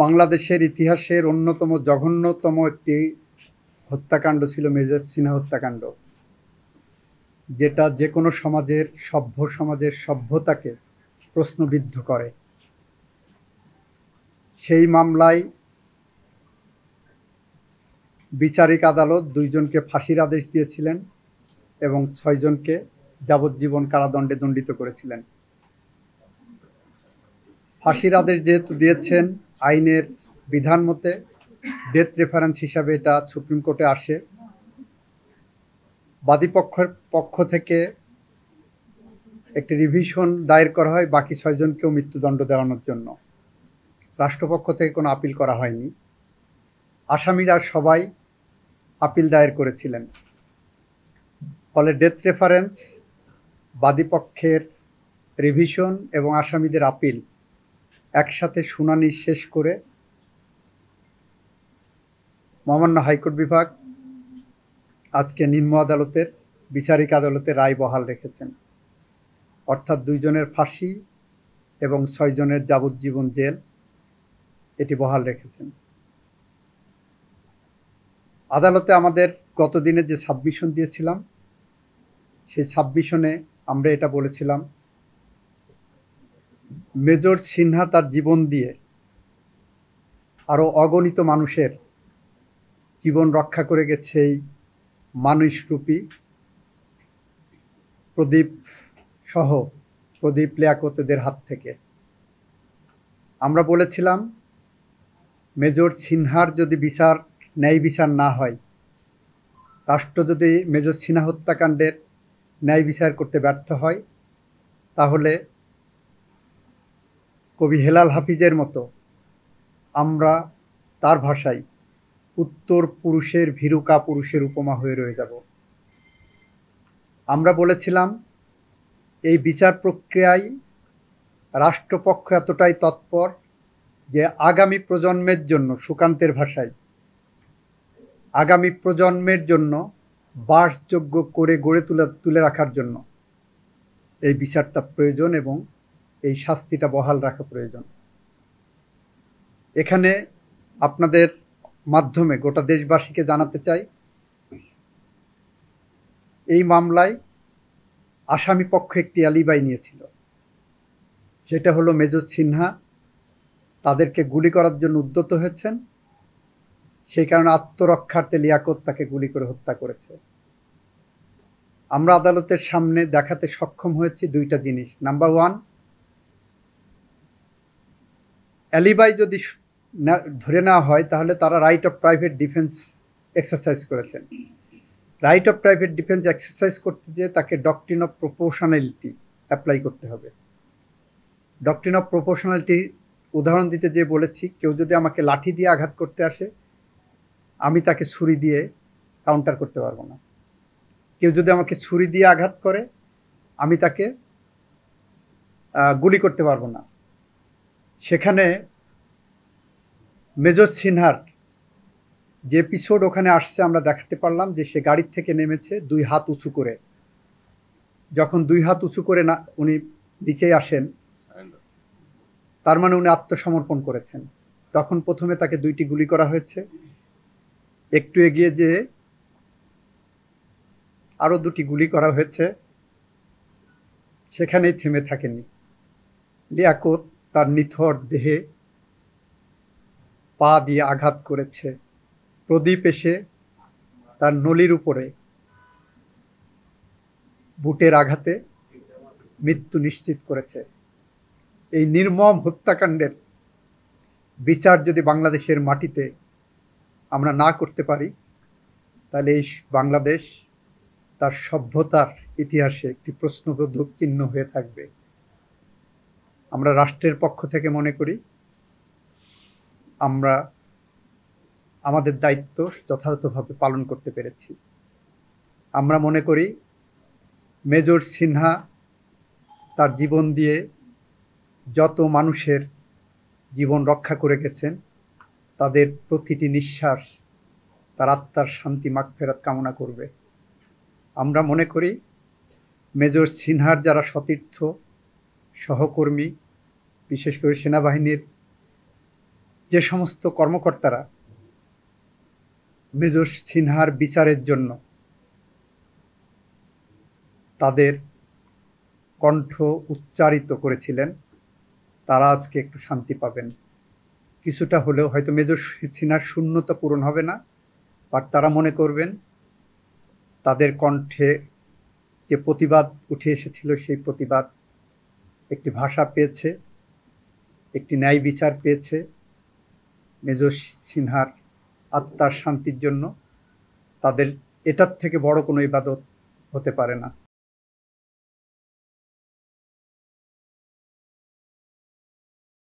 বাংলাদেশের ইতিহাসের অন্যতম জঘন্যতম একটি হত্যাকাণ্ড ছিল মেজর সিনহা হত্যাকাণ্ড, যেটা যে কোনো সমাজের সমাজের সভ্যতাকে প্রশ্নবিদ্ধ করে। সেই মামলায় বিচারিক আদালত 2 জনকে ফাঁসির আদেশ দিয়েছিলেন এবং 6 জনকে যাবজ্জীবন কারাদণ্ডে দণ্ডিত করেছিলেন। ফাঁসির আদেশ যেহেতু দিয়েছেন, আইনের বিধান মতে ডেথ রেফারেন্স হিসাবে এটা সুপ্রিম কোর্টে আসে। বাদীপক্ষের পক্ষ থেকে একটি রিভিশন দায়ের করা হয় বাকি 6 জনকেও মৃত্যুদণ্ড দেওয়ানোর জন্য। রাষ্ট্রপক্ষ থেকে কোনো আপিল করা হয়নি। আসামিরা সবাই আপিল দায়ের করেছিলেন। ফলে ডেথ রেফারেন্স, বাদীপক্ষের রিভিশন এবং আসামিদের আপিল একসাথে শুনানি শেষ করে মহামান্য হাইকোর্ট বিভাগ আজকে নিম্ন আদালতের বিচারিক আদালতে রায় বহাল রেখেছেন। অর্থাৎ 2 জনের ফাঁসি এবং 6 জনের যাবজ্জীবন জেল এটি বহাল রেখেছেন। আদালতে আমাদের গতদিনে যে সাবমিশন দিয়েছিলাম, সেই সাবমিশনে আমরা এটা বলেছিলাম, মেজর সিনহা তার জীবন দিয়ে আরও অগণিত মানুষের জীবন রক্ষা করে গেছে এই মানুষরূপী প্রদীপ লিয়াকতদের হাত থেকে। আমরা বলেছিলাম, মেজর সিনহার যদি ন্যায় বিচার না হয়, রাষ্ট্র যদি মেজর সিনহা হত্যাকাণ্ডের ন্যায় বিচার করতে ব্যর্থ হয়, তাহলে কবি হেলাল হাফিজের মতো আমরা তার ভাষায় উত্তর পুরুষের ভীরুকা পুরুষের উপমা হয়ে রয়ে যাব। আমরা বলেছিলাম, এই বিচার প্রক্রিয়ায় রাষ্ট্রপক্ষ এতটাই তৎপর যে আগামী প্রজন্মের জন্য, সুকান্তের ভাষায়, আগামী প্রজন্মের জন্য বাসযোগ্য করে গড়ে তুলে রাখার জন্য এই বিচারটা প্রয়োজন এবং এই শাস্তিটা বহাল রাখা প্রয়োজন। এখানে আপনাদের মাধ্যমে গোটা দেশবাসীকে জানাতে চাই, এই মামলায় আসামি পক্ষ একটি অ্যালিবাই নিয়েছিল। সেটা হলো মেজর সিনহা তাদেরকে গুলি করার জন্য উদ্যত হয়েছেন, সেই কারণে আত্মরক্ষার্থে লিয়াকত তাকে গুলি করে হত্যা করেছে। আমরা আদালতের সামনে দেখাতে সক্ষম হয়েছি 2টা জিনিস। নাম্বার 1, অ্যালিবাই যদি ধরে নেওয়া হয়, তাহলে তারা right of private defence exercise করেছেন। Right of private defence exercise করতে যেয়ে তাকে ডক্ট্রিন অফ প্রপোর্শনালিটি অ্যাপ্লাই করতে হবে। ডক্ট্রিন অফ প্রপোর্শনালিটি উদাহরণ দিতে যেয়ে বলেছি, কেউ যদি আমাকে লাঠি দিয়ে আঘাত করতে আসে, আমি তাকে ছুরি দিয়ে কাউন্টার করতে পারবো না। কেউ যদি আমাকে ছুরি দিয়ে আঘাত করে, আমি তাকে গুলি করতে পারবো না। সেখানে মেজর সিনহার যে এপিসোড ওখানে আসছে, আমরা দেখাতে পারলাম যে সে গাড়ির থেকে নেমেছে 2 হাত উঁচু করে। যখন 2 হাত উঁচু করে না উনি নিচে আসেন, তার মানে উনি আত্মসমর্পণ করেছেন। তখন প্রথমে তাকে 2টি গুলি করা হয়েছে, একটু এগিয়ে যেয়ে আরও 2টি গুলি করা হয়েছে, সেখানেই থেমে থাকেনি। লিয়াকত তার নিথর দেহে পা দিয়ে আঘাত করেছে। প্রদীপ এসে তার নলির উপরে বুটের আঘাতে মৃত্যু নিশ্চিত করেছে। এই নির্মম হত্যাকাণ্ডের বিচার যদি বাংলাদেশের মাটিতে আমরা না করতে পারি, তাহলে এই বাংলাদেশ তার সভ্যতার ইতিহাসে একটি প্রশ্নবোধক চিহ্ন হয়ে থাকবে। আমরা রাষ্ট্রের পক্ষ থেকে মনে করি আমরা আমাদের দায়িত্ব যথাযথভাবে পালন করতে পেরেছি। আমরা মনে করি মেজর সিনহা তার জীবন দিয়ে যত মানুষের জীবন রক্ষা করে গেছেন, তাদের প্রতিটি নিঃশ্বাস তার আত্মার শান্তি মাগফিরাত কামনা করবে। আমরা মনে করি মেজর সিনহার যারা সতীর্থ, সহকর্মী, বিশেষ করে সেনাবাহিনীর যে সমস্ত কর্মকর্তারা মেজর সিনহার বিচারের জন্য তাদের কণ্ঠ উচ্চারিত করেছিলেন, তারা আজকে একটু শান্তি পাবেন। কিছুটা হলেও হয়তো মেজর সিনহার শূন্যতা পূরণ হবে না, বাট তারা মনে করবেন তাদের কণ্ঠে যে প্রতিবাদ উঠে এসেছিল সেই প্রতিবাদ একটি ভাষা পেয়েছে, একটি ন্যায় বিচার পেয়েছে। মেজর সিনহার আত্মার শান্তির জন্য তাদের এটার থেকে বড় কোনো ইবাদত হতে পারে না।